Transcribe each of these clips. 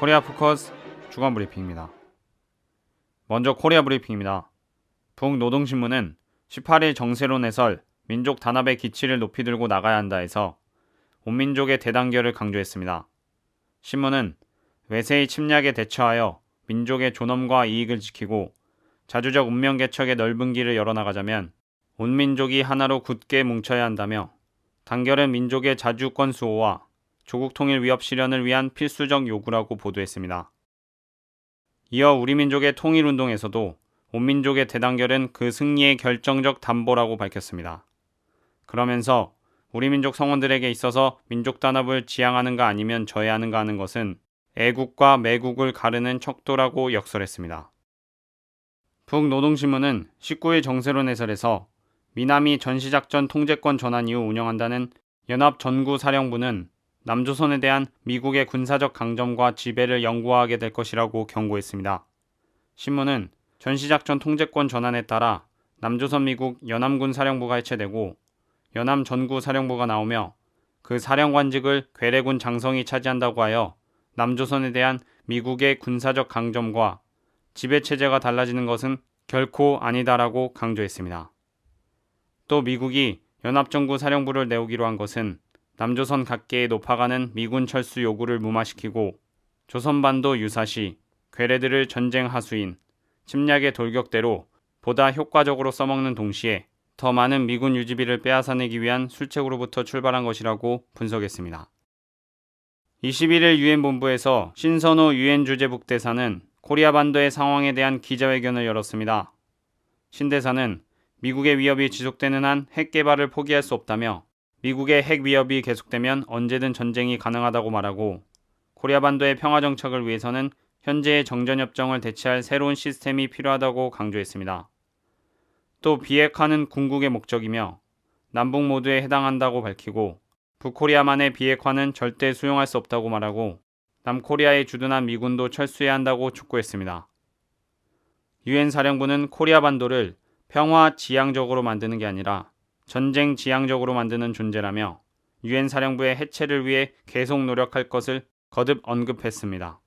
코리아 포커스 주간 브리핑입니다. 먼저 코리아 브리핑입니다. 북노동신문은 18일 정세론 해설 민족 단합의 기치를 높이 들고 나가야 한다 해서 온민족의 대단결을 강조했습니다. 신문은 외세의 침략에 대처하여 민족의 존엄과 이익을 지키고 자주적 운명 개척의 넓은 길을 열어나가자면 온 민족이 하나로 굳게 뭉쳐야 한다며 단결은 민족의 자주권 수호와 조국 통일 위협 실현을 위한 필수적 요구라고 보도했습니다. 이어 우리 민족의 통일운동에서도 온 민족의 대단결은 그 승리의 결정적 담보라고 밝혔습니다. 그러면서 우리 민족 성원들에게 있어서 민족 단합을 지향하는가 아니면 저해하는가 하는 것은 애국과 매국을 가르는 척도라고 역설했습니다. 북노동신문은 19일 정세론 해설에서 미남이 전시작전 통제권 전환 이후 운영한다는 연합전구사령부는 남조선에 대한 미국의 군사적 강점과 지배를 영구화하게 될 것이라고 경고했습니다. 신문은 전시작전 통제권 전환에 따라 남조선 미국 연암군사령부가 해체되고 연암전구사령부가 나오며 그 사령관직을 괴뢰군 장성이 차지한다고 하여 남조선에 대한 미국의 군사적 강점과 지배체제가 달라지는 것은 결코 아니다라고 강조했습니다. 또 미국이 연합전구사령부를 내오기로 한 것은 남조선 각계에 높아가는 미군 철수 요구를 무마시키고 조선반도 유사시 괴뢰들을 전쟁 하수인 침략의 돌격대로 보다 효과적으로 써먹는 동시에 더 많은 미군 유지비를 빼앗아내기 위한 술책으로부터 출발한 것이라고 분석했습니다. 21일 유엔 본부에서 신선호 유엔 주재북대사는 코리아 반도의 상황에 대한 기자회견을 열었습니다. 신 대사는 미국의 위협이 지속되는 한 핵 개발을 포기할 수 없다며 미국의 핵 위협이 계속되면 언제든 전쟁이 가능하다고 말하고 코리아 반도의 평화 정착을 위해서는 현재의 정전협정을 대체할 새로운 시스템이 필요하다고 강조했습니다. 또 비핵화는 궁극의 목적이며 남북 모두에 해당한다고 밝히고 북코리아만의 비핵화는 절대 수용할 수 없다고 말하고 남코리아에 주둔한 미군도 철수해야 한다고 촉구했습니다. 유엔 사령부는 코리아 반도를 평화 지향적으로 만드는 게 아니라 전쟁 지향적으로 만드는 존재라며 유엔 사령부의 해체를 위해 계속 노력할 것을 거듭 언급했습니다.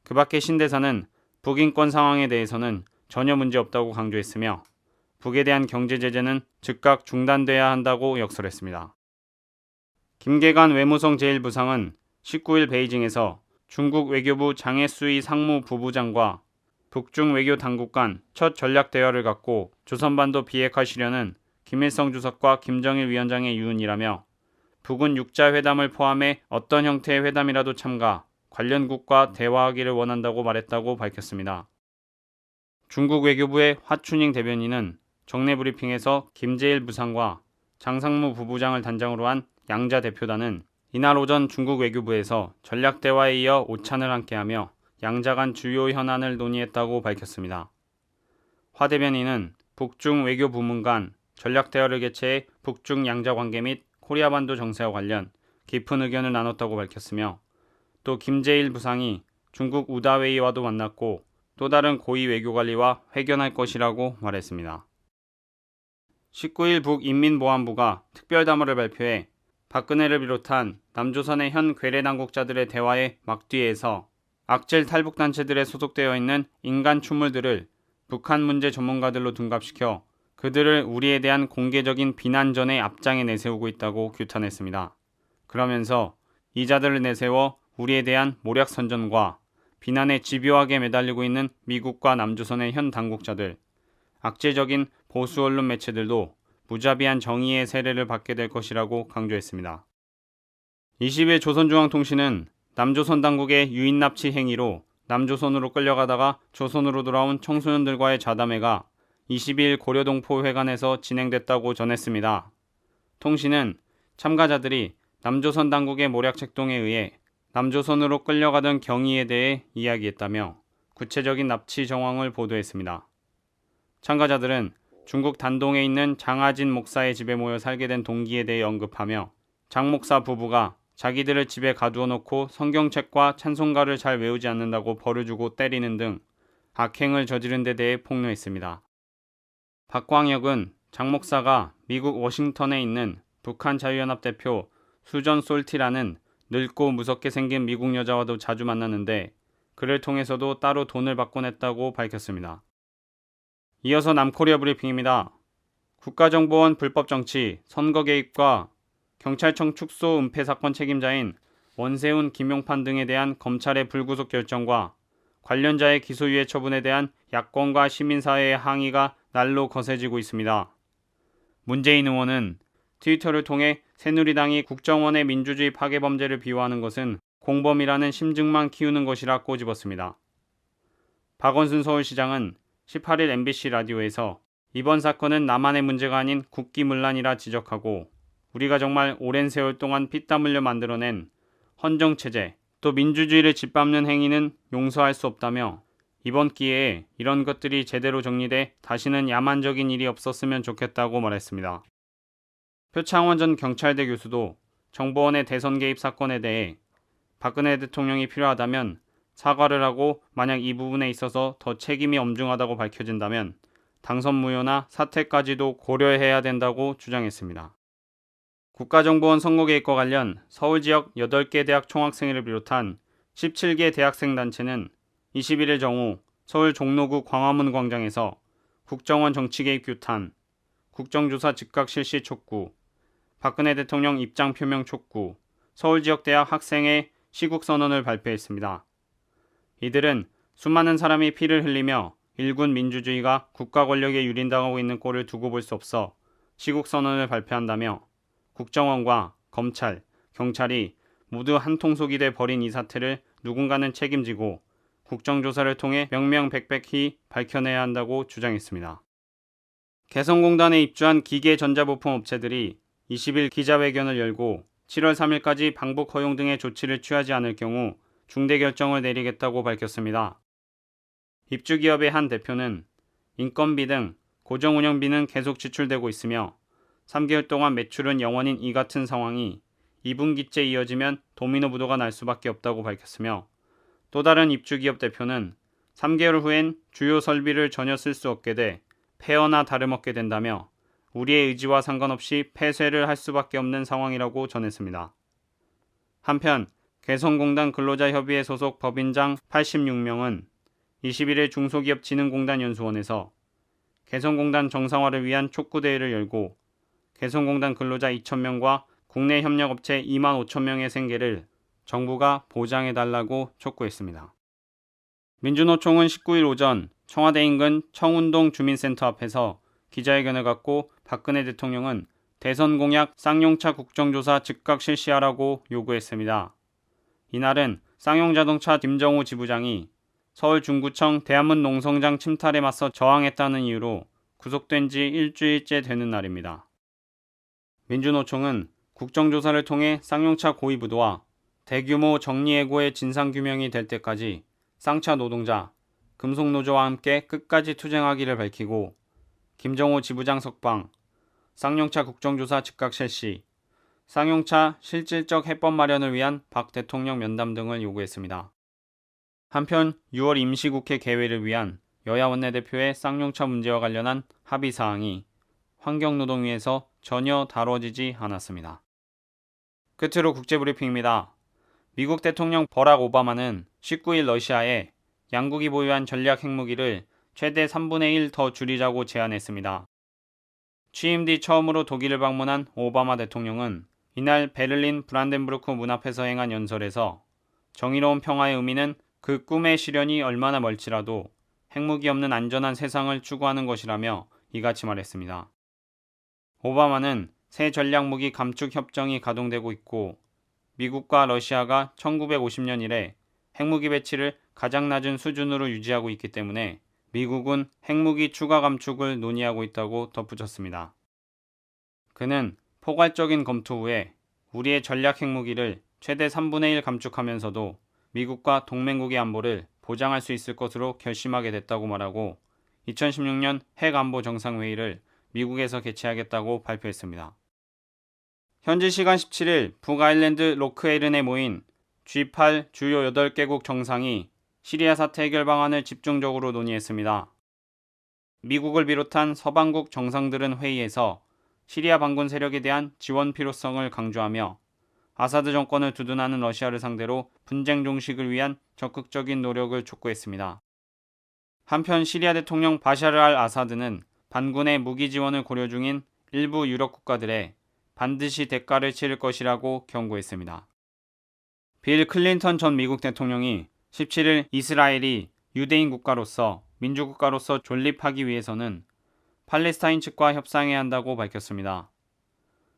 그 밖에 신 대사는 북인권 상황에 대해서는 전혀 문제 없다고 강조했으며 북에 대한 경제 제재는 즉각 중단돼야 한다고 역설했습니다. 김계관 외무성 제1부상은 19일 베이징에서 중국 외교부 장해수이 상무부부장과 북중 외교 당국 간 첫 전략 대화를 갖고 조선반도 비핵화 실현은 김일성 주석과 김정일 위원장의 유언이라며 북은 육자회담을 포함해 어떤 형태의 회담이라도 참가, 관련국과 대화하기를 원한다고 말했다고 밝혔습니다. 중국 외교부의 화춘잉 대변인은 정례 브리핑에서 김재일 부상과 장상무 부부장을 단장으로 한 양자 대표단은 이날 오전 중국 외교부에서 전략대화에 이어 오찬을 함께하며 양자 간 주요 현안을 논의했다고 밝혔습니다. 화 대변인은 북중 외교부문 간 전략대화를 개최해 북중 양자 관계 및 코리아 반도 정세와 관련 깊은 의견을 나눴다고 밝혔으며 또 김재일 부상이 중국 우다웨이와도 만났고 또 다른 고위 외교관리와 회견할 것이라고 말했습니다. 19일 북인민보안부가 특별담화를 발표해 박근혜를 비롯한 남조선의 현 괴뢰 당국자들의 대화의 막뒤에서 악질 탈북단체들에 소속되어 있는 인간 추물들을 북한 문제 전문가들로 둔갑시켜 그들을 우리에 대한 공개적인 비난전의 앞장에 내세우고 있다고 규탄했습니다. 그러면서 이자들을 내세워 우리에 대한 모략선전과 비난에 집요하게 매달리고 있는 미국과 남조선의 현 당국자들, 악질적인 보수 언론 매체들도 무자비한 정의의 세례를 받게 될 것이라고 강조했습니다. 20일 조선중앙통신은 남조선 당국의 유인 납치 행위로 남조선으로 끌려가다가 조선으로 돌아온 청소년들과의 자담회가 22일 고려동포 회관에서 진행됐다고 전했습니다. 통신은 참가자들이 남조선 당국의 모략 책동에 의해 남조선으로 끌려가던 경위에 대해 이야기했다며 구체적인 납치 정황을 보도했습니다. 참가자들은 중국 단동에 있는 장하진 목사의 집에 모여 살게 된 동기에 대해 언급하며 장 목사 부부가 자기들을 집에 가두어 놓고 성경책과 찬송가를 잘 외우지 않는다고 벌을 주고 때리는 등 악행을 저지른 데 대해 폭로했습니다. 박광혁은 장 목사가 미국 워싱턴에 있는 북한 자유연합 대표 수전 솔티라는 늙고 무섭게 생긴 미국 여자와도 자주 만났는데 그를 통해서도 따로 돈을 받곤 했다고 밝혔습니다. 이어서 남코리아 브리핑입니다. 국가정보원 불법정치, 선거 개입과 경찰청 축소 은폐 사건 책임자인 원세훈, 김용판 등에 대한 검찰의 불구속 결정과 관련자의 기소유예 처분에 대한 야권과 시민사회의 항의가 날로 거세지고 있습니다. 문재인 의원은 트위터를 통해 새누리당이 국정원의 민주주의 파괴 범죄를 비호하는 것은 공범이라는 심증만 키우는 것이라 꼬집었습니다. 박원순 서울시장은 18일 MBC 라디오에서 이번 사건은 나만의 문제가 아닌 국기문란이라 지적하고 우리가 정말 오랜 세월 동안 피땀 흘려 만들어낸 헌정체제 또 민주주의를 짓밟는 행위는 용서할 수 없다며 이번 기회에 이런 것들이 제대로 정리돼 다시는 야만적인 일이 없었으면 좋겠다고 말했습니다. 표창원 전 경찰대 교수도 정보원의 대선 개입 사건에 대해 박근혜 대통령이 필요하다면 사과를 하고 만약 이 부분에 있어서 더 책임이 엄중하다고 밝혀진다면 당선 무효나 사퇴까지도 고려해야 된다고 주장했습니다. 국가정보원 선거 개입과 관련 서울 지역 8개 대학 총학생회를 비롯한 17개 대학생 단체는 21일 정오 서울 종로구 광화문 광장에서 국정원 정치개입 규탄, 국정조사 즉각 실시 촉구, 박근혜 대통령 입장 표명 촉구, 서울지역대학 학생회 시국선언을 발표했습니다. 이들은 수많은 사람이 피를 흘리며 일군 민주주의가 국가 권력에 유린당하고 있는 꼴을 두고 볼 수 없어 시국선언을 발표한다며 국정원과 검찰, 경찰이 모두 한통속이 돼 버린 이 사태를 누군가는 책임지고 국정조사를 통해 명명백백히 밝혀내야 한다고 주장했습니다. 개성공단에 입주한 기계전자부품 업체들이 20일 기자회견을 열고 7월 3일까지 방북 허용 등의 조치를 취하지 않을 경우 중대 결정을 내리겠다고 밝혔습니다. 입주기업의 한 대표는 인건비 등 고정운영비는 계속 지출되고 있으며 3개월 동안 매출은 0원인 이 같은 상황이 2분기째 이어지면 도미노 부도가 날 수밖에 없다고 밝혔으며 또 다른 입주기업 대표는 3개월 후엔 주요 설비를 전혀 쓸 수 없게 돼 폐허나 다름없게 된다며 우리의 의지와 상관없이 폐쇄를 할 수밖에 없는 상황이라고 전했습니다. 한편 개성공단 근로자협의회 소속 법인장 86명은 21일 중소기업진흥공단 연수원에서 개성공단 정상화를 위한 촉구대회를 열고 개성공단 근로자 2,000명과 국내 협력업체 2만 5천 명의 생계를 정부가 보장해달라고 촉구했습니다. 민주노총은 19일 오전 청와대 인근 청운동 주민센터 앞에서 기자회견을 갖고 박근혜 대통령은 대선 공약 쌍용차 국정조사 즉각 실시하라고 요구했습니다. 이날은 쌍용자동차 김정우 지부장이 서울 중구청 대한문 농성장 침탈에 맞서 저항했다는 이유로 구속된 지 일주일째 되는 날입니다. 민주노총은 국정조사를 통해 쌍용차 고위부도와 대규모 정리해고의 진상규명이 될 때까지 쌍차 노동자, 금속노조와 함께 끝까지 투쟁하기를 밝히고 김정호 지부장 석방, 쌍용차 국정조사 즉각 실시, 쌍용차 실질적 해법 마련을 위한 박 대통령 면담 등을 요구했습니다. 한편 6월 임시국회 개회를 위한 여야 원내대표의 쌍용차 문제와 관련한 합의사항이 환경노동위에서 전혀 다뤄지지 않았습니다. 끝으로 국제브리핑입니다. 미국 대통령 버락 오바마는 19일 러시아에 양국이 보유한 전략 핵무기를 최대 3분의 1 더 줄이자고 제안했습니다. 취임 뒤 처음으로 독일을 방문한 오바마 대통령은 이날 베를린 브란덴부르크 문 앞에서 행한 연설에서 정의로운 평화의 의미는 그 꿈의 실현이 얼마나 멀지라도 핵무기 없는 안전한 세상을 추구하는 것이라며 이같이 말했습니다. 오바마는 새 전략무기 감축 협정이 가동되고 있고 미국과 러시아가 1950년 이래 핵무기 배치를 가장 낮은 수준으로 유지하고 있기 때문에 미국은 핵무기 추가 감축을 논의하고 있다고 덧붙였습니다. 그는 포괄적인 검토 후에 우리의 전략 핵무기를 최대 3분의 1 감축하면서도 미국과 동맹국의 안보를 보장할 수 있을 것으로 결심하게 됐다고 말하고 2016년 핵안보 정상회의를 미국에서 개최하겠다고 발표했습니다. 현지 시간 17일 북아일랜드 로크에른에 모인 G8 주요 8개국 정상이 시리아 사태 해결 방안을 집중적으로 논의했습니다. 미국을 비롯한 서방국 정상들은 회의에서 시리아 반군 세력에 대한 지원 필요성을 강조하며 아사드 정권을 두둔하는 러시아를 상대로 분쟁 종식을 위한 적극적인 노력을 촉구했습니다. 한편 시리아 대통령 바샤르 알 아사드는 반군의 무기 지원을 고려 중인 일부 유럽 국가들에 반드시 대가를 치를 것이라고 경고했습니다. 빌 클린턴 전 미국 대통령이 17일 이스라엘이 유대인 국가로서 민주국가로서 존립하기 위해서는 팔레스타인 측과 협상해야 한다고 밝혔습니다.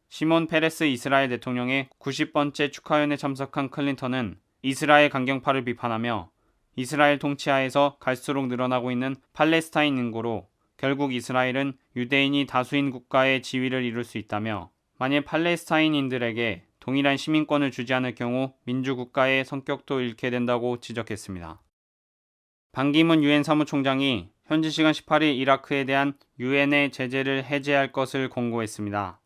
시몬 페레스 이스라엘 대통령의 90번째 축하연에 참석한 클린턴은 이스라엘 강경파를 비판하며 이스라엘 통치하에서 갈수록 늘어나고 있는 팔레스타인 인구로 결국 이스라엘은 유대인이 다수인 국가의 지위를 이룰 수 있다며 만일 팔레스타인인들에게 동일한 시민권을 주지 않을 경우 민주국가의 성격도 잃게 된다고 지적했습니다. 반기문 유엔 사무총장이 현지 시간 18일 이라크에 대한 유엔의 제재를 해제할 것을 권고했습니다.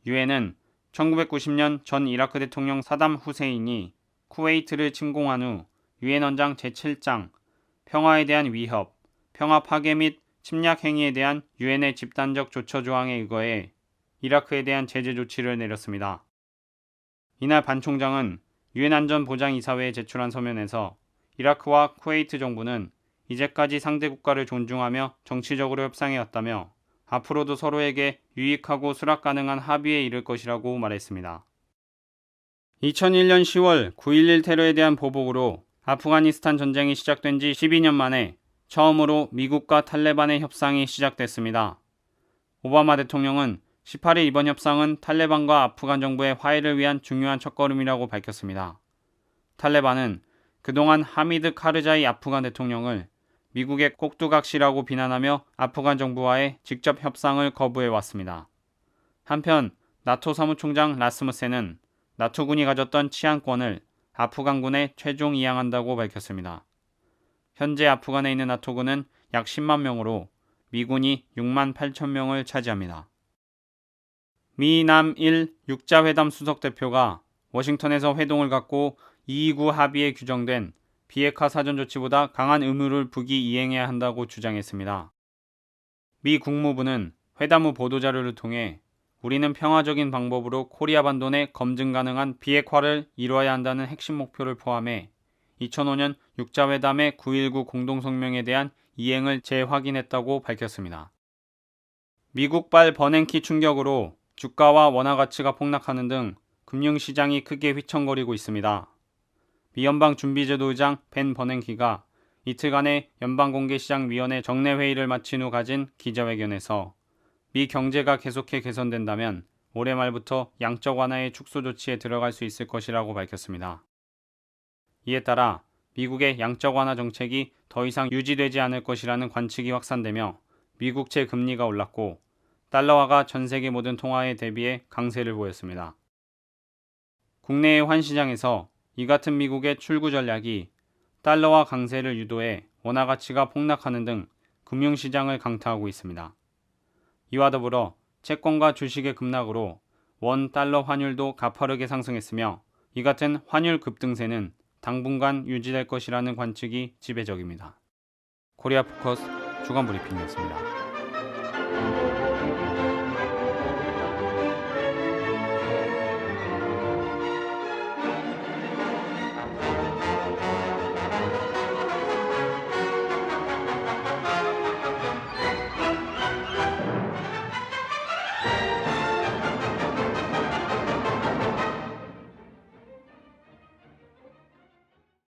유엔은 1990년 전 이라크 대통령 사담 후세인이 쿠웨이트를 침공한 후 유엔 헌장 제7장 평화에 대한 위협, 평화 파괴 및 침략 행위에 대한 유엔의 집단적 조처 조항에 의거해 이라크에 대한 제재 조치를 내렸습니다. 이날 반 총장은 유엔 안전보장이사회에 제출한 서면에서 이라크와 쿠웨이트 정부는 이제까지 상대 국가를 존중하며 정치적으로 협상해왔다며 앞으로도 서로에게 유익하고 수락 가능한 합의에 이를 것이라고 말했습니다. 2001년 10월 9.11 테러에 대한 보복으로 아프가니스탄 전쟁이 시작된 지 12년 만에 처음으로 미국과 탈레반의 협상이 시작됐습니다. 오바마 대통령은 18일 이번 협상은 탈레반과 아프간 정부의 화해를 위한 중요한 첫걸음이라고 밝혔습니다. 탈레반은 그동안 하미드 카르자이 아프간 대통령을 미국의 꼭두각시라고 비난하며 아프간 정부와의 직접 협상을 거부해왔습니다. 한편 나토 사무총장 라스무센은 나토군이 가졌던 치안권을 아프간군에 최종 이양한다고 밝혔습니다. 현재 아프간에 있는 나토군은 약 10만 명으로 미군이 6만 8천 명을 차지합니다. 미남일 육자회담 수석대표가 워싱턴에서 회동을 갖고 229 합의에 규정된 비핵화 사전조치보다 강한 의무를 북이 이행해야 한다고 주장했습니다. 미 국무부는 회담 후 보도자료를 통해 우리는 평화적인 방법으로 코리아 반도 내 검증 가능한 비핵화를 이뤄야 한다는 핵심 목표를 포함해 2005년 육자회담의 9.19 공동성명에 대한 이행을 재확인했다고 밝혔습니다. 미국발 버냉키 충격으로 주가와 원화 가치가 폭락하는 등 금융시장이 크게 휘청거리고 있습니다. 미 연방준비제도 의장 벤 버냉키가 이틀간의 연방공개시장위원회 정례회의를 마친 후 가진 기자회견에서 미 경제가 계속해 개선된다면 올해 말부터 양적 완화의 축소 조치에 들어갈 수 있을 것이라고 밝혔습니다. 이에 따라 미국의 양적 완화 정책이 더 이상 유지되지 않을 것이라는 관측이 확산되며 미국채 금리가 올랐고 달러화가 전 세계 모든 통화에 대비해 강세를 보였습니다. 국내의 환시장에서 이 같은 미국의 출구 전략이 달러화 강세를 유도해 원화 가치가 폭락하는 등 금융시장을 강타하고 있습니다. 이와 더불어 채권과 주식의 급락으로 원 달러 환율도 가파르게 상승했으며 이 같은 환율 급등세는 당분간 유지될 것이라는 관측이 지배적입니다. 코리아 포커스 주간 브리핑이었습니다.